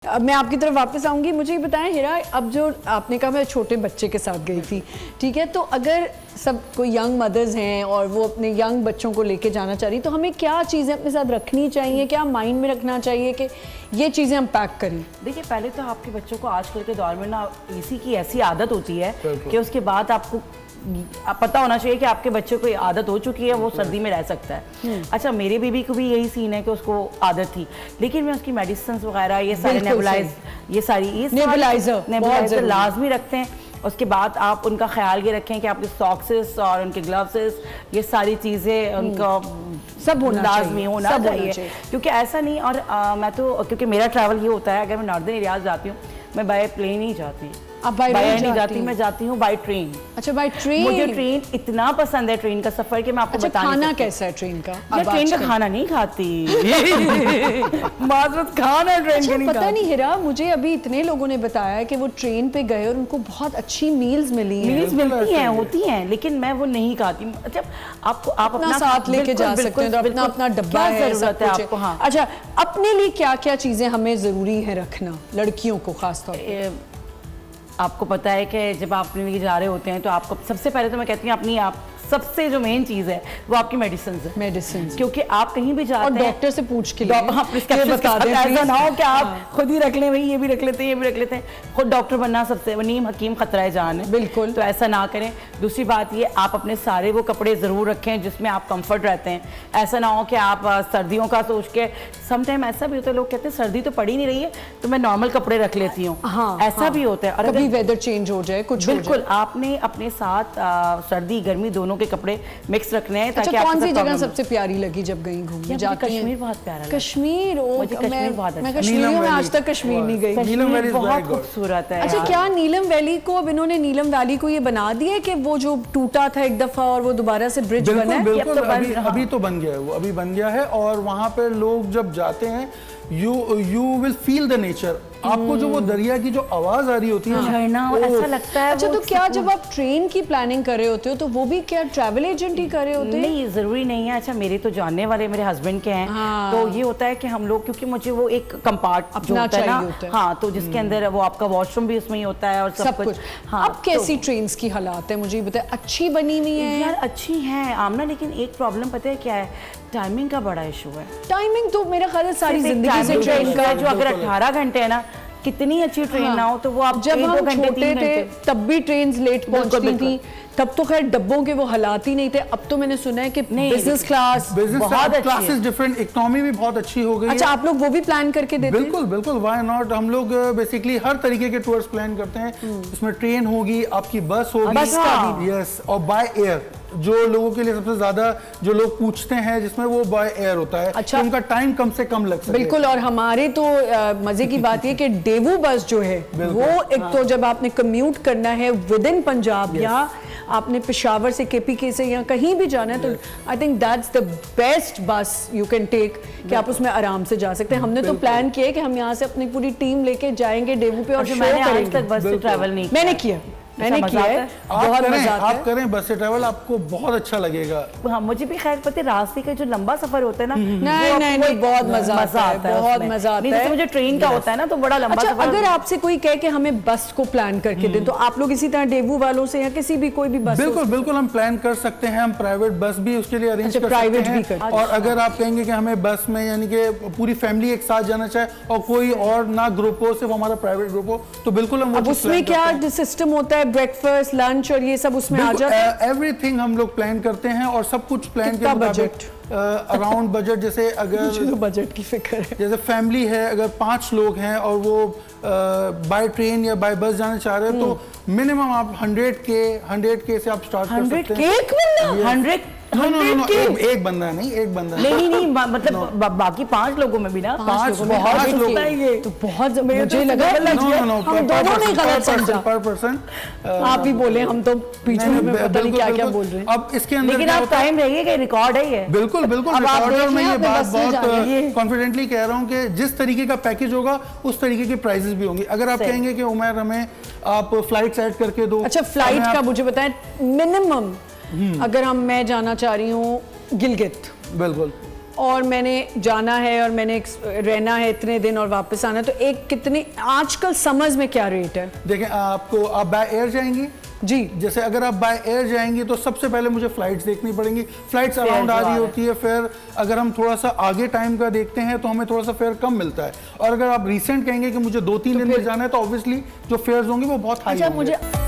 अब मैं आपकी तरफ वापस आऊंगी। मुझे ये बताएं हिरा, अब जो आपने कहा मैं छोटे बच्चे के साथ गई थी, ठीक है, तो अगर सब कोई यंग मदर्स हैं और वो अपने यंग बच्चों को लेके जाना चाह रही, तो हमें क्या चीज़ें अपने साथ रखनी चाहिए, क्या माइंड में रखना चाहिए कि ये चीज़ें हम पैक करें? देखिए, पहले तो आपके बच्चों को आजकल के दौर में ना एसी की ऐसी आदत होती है कि उसके बाद आपको पता होना चाहिए कि आपके बच्चे को ये आदत हो चुकी है, वो सर्दी में रह सकता है। अच्छा, मेरे बेबी को भी यही सीन है कि उसको आदत थी, लेकिन मैं उसकी मेडिसिन वगैरह ये सारे नेबुलाइजर लाजमी रखते हैं। उसके बाद आप उनका ख्याल ये रखें कि आपके सॉक्सेस और उनके ग्लव्स ये सारी चीज़ें उनका सब होना लाजमी होना चाहिए, क्योंकि ऐसा नहीं। और मैं तो, क्योंकि मेरा ट्रैवल ये होता है, अगर मैं नॉर्दर्न एरियाज जाती हूँ, मैं बाय प्लेन ही जाती हूँ। आप बाय नहीं जाती? मैं जाती हूँ बाय ट्रेन। अच्छा, बाय ट्रेन। मुझे ट्रेन इतना पसंद है, ट्रेन का सफर, कि मैं आपको बता नहीं सकती। खाना कैसा है ट्रेन का? मैं ट्रेन का खाना नहीं खाती। माजरत, खाना ट्रेन का नहीं खाती। पता नहीं हिरा, मुझे अभी इतने लोगों ने बताया कि वो ट्रेन पे गए और उनको बहुत अच्छी मील्स मिली हैं। मील्स मिलती हैं, होती हैं, लेकिन मैं वो नहीं खाती। अच्छा, आपको आप अपना साथ लेके जा सकते हैं, अपना अपना डब्बा है, जरूरत है आपको। हाँ, अच्छा, अपने लिए क्या क्या चीजें हमें जरूरी है रखना, लड़कियों को खासतौर पे? आपको पता है कि जब आप अपने लिए जा रहे होते हैं तो आपको सबसे पहले तो मैं कहती हूँ अपनी सबसे जो मेन चीज़ है वो आपकी मेडिसिन, क्योंकि आप कहीं भी जाते हैं डॉक्टर से पूछ के हाँ, ऐसा ना हो कि आप खुद ही रख लें, भाई ये भी रख लेते हैं, ये भी रख लेते हैं। खुद डॉक्टर बनना सबसे नीम हकीम खतरा है जान है, बिल्कुल, तो ऐसा ना करें। दूसरी बात ये, आप अपने सारे वो कपड़े ज़रूर रखें जिसमें आप कंफर्ट रहते हैं। ऐसा ना हो कि आप सर्दियों का सोच के, समटाइम ऐसा भी होता है, लोग कहते हैं सर्दी तो पड़ी नहीं रही है तो मैं नॉर्मल कपड़े रख लेती हूँ। हाँ, ऐसा भी होता है। और कभी वेदर चेंज हो जाए कुछ, बिल्कुल आपने अपने साथ सर्दी गर्मी दोनों के कपड़े मिक्स रखने हैं। अच्छा, कौन सी जगह सबसे प्यारी लगी जब गई घूमने? कश्मीर बहुत प्यारा लगा। कश्मीर, मुझे कश्मीर बहुत अच्छा। मैं कश्मीर में आज तक कश्मीर नहीं गई। नीलम वैली बहुत खूबसूरत है। अच्छा, क्या नीलम वैली को अब इन्होंने नीलम वैली को ये बना दिया है कि वो जो टूटा था एक दफा और वो दोबारा से ब्रिज बना है? बिल्कुल, अभी तो बन गया है, वो अभी बन गया है। और वहाँ पे लोग जब जाते हैं, you will feel the nature. आपको जो वो दरिया की जो आवाज आ रही होती है, झरना, ऐसा लगता है। अच्छा, तो क्या जब आप ट्रेन की प्लानिंग कर रहे होते हो तो वो भी क्या ट्रैवल एजेंट ही कर रहे होते हैं? नहीं, जरूरी नहीं है। अच्छा, मेरे तो जानने वाले मेरे हस्बैंड के हैं। हाँ। तो ये होता है कि हम लोग, क्योंकि मुझे वो एक कंपार्ट जो होता है ना, हाँ, तो जिसके अंदर वो आपका वॉशरूम भी उसमें ही होता है और सब कुछ। हाँ, अब कैसी ट्रेन की हालात है मुझे बताए? अच्छी बनी हुई है यार, अच्छी है आमना, लेकिन एक प्रॉब्लम पता है क्या है? टाइमिंग का बड़ा इशू है। टाइमिंग तो मेरा ख्याल है सारी जिंदगी से ट्रेन का, जो अगर 18 घंटे है ना, कितनी अच्छी ट्रेन ना हो तो वो आप जब हम छोटे थे तब भी ट्रेन लेट पहुंचती थी, तब तो खैर डब्बों के वो हालात ही नहीं थे। अब तो मैंने सुना है कि बिजनेस क्लास बहुत क्लासेस डिफरेंट, इकोनॉमी भी बहुत अच्छी हो गई। अच्छा, आप लोग वो भी प्लान करके देते हैं? बिल्कुल बिल्कुल, व्हाई नॉट। हम लोग बेसिकली हर तरीके के टूर्स प्लान करते हैं। इसमें ट्रेन होगी, आपकी बस होगी, यस, और बाय एयर। जो लोगों के लिए सबसे ज्यादा जो लोग पूछते हैं, जिसमें वो बाय एयर होता है। अच्छा, तो उनका टाइम कम से कम लग सके। बिल्कुल। और हमारे तो मजे की बात ये कि डेवू बस जो है वो एक तो जब आपने कम्यूट करना है विद इन पंजाब, या आपने पेशावर से केपीके से या कहीं भी जाना है, तो I think that's the best बस यू कैन टेक, कि आप उसमें आराम से जा सकते हैं। हमने तो प्लान किया कि हम यहाँ से अपनी पूरी टीम लेके जाएंगे डेवू पे और शो करेंगे। आज तक बस से ट्रैवल नहीं किया। मैंने किया है, बहुत मजा आता है। आप करें बस से ट्रैवल, आपको बहुत अच्छा लगेगा। हाँ, मुझे भी खैर पता है, रास्ते का जो लंबा सफर होता है ना, नहीं, बहुत मजा आता है, बहुत मजा आता है। मुझे ट्रेन का होता है ना, तो बड़ा लंबा सफर। अगर आपसे कोई कहे कि हमें बस को प्लान करके दे, तो आप लोग इसी तरह डेवू वालों से या किसी भी कोई भी बस? बिल्कुल हम प्लान कर सकते हैं। हम प्राइवेट बस भी उसके लिए अरेंज कर सकते हैं। और अगर आप कहेंगे कि हमें बस में, यानी कि पूरी फैमिली एक साथ जाना चाहे और कोई और ना ग्रुप हो, सिर्फ हमारा प्राइवेट ग्रुप हो, तो बिल्कुल हम उसमें क्या सिस्टम होता है? ब्रेकफास्ट, लंच और ये सब उसमें आ जाता है? एवरीथिंग हम लोग प्लान करते हैं और सब कुछ प्लान के बजट अराउंड बजट। जैसे अगर मुझे तो बजट की फिक्र है। जैसे फैमिली है, अगर 5 लोग हैं और वो बाय ट्रेन या बाय बस जाना चाह रहे हैं, तो मिनिमम आप 100K से आप स्टार्ट कर सकते हैं। एक बंदा नहीं, मतलब बाकी 5 लोगों में भी ना, 5 लोग ये तो बहुत, मुझे लगा हम दोनों ने गलत समझा। पर पर्सन आप ही बोले, हम तो बीच में पता नहीं क्या बोल रहे हैं। अब इसके अंदर लेकिन आप टाइम रहिए कि रिकॉर्ड है ये। बिल्कुल रिकॉर्ड है। मैं ये बात बहुत कॉन्फिडेंटली कह रहा हूँ कि जिस तरीके का पैकेज होगा उस तरीके के प्राइसेस भी होंगे। अगर आप कहेंगे कि उमर हमें आप फ्लाइट ऐड करके दो। अच्छा, फ्लाइट का मुझे बताएं मिनिमम, अगर मैं जाना चाह रही हूँ गिलगित, बिल्कुल, और मैंने जाना है और मैंने रहना है इतने दिन और वापस आना, तो एक कितने आजकल समझ में क्या रेट है? देखें, आपको आप बाय एयर जाएंगी जी, जैसे अगर आप बाय एयर जाएंगी तो सबसे पहले मुझे फ्लाइट्स देखनी पड़ेंगी, फ्लाइट्स अराउंड आ रही होती है। फिर अगर हम थोड़ा सा आगे टाइम का देखते हैं तो हमें थोड़ा सा फेयर कम मिलता है, और अगर आप रिसेंट कहेंगे कि मुझे 2-3 दिन में जाना है तो ऑब्वियसली जो फेयर्स होंगे वो बहुत हाई अच्छा होंगे। मुझे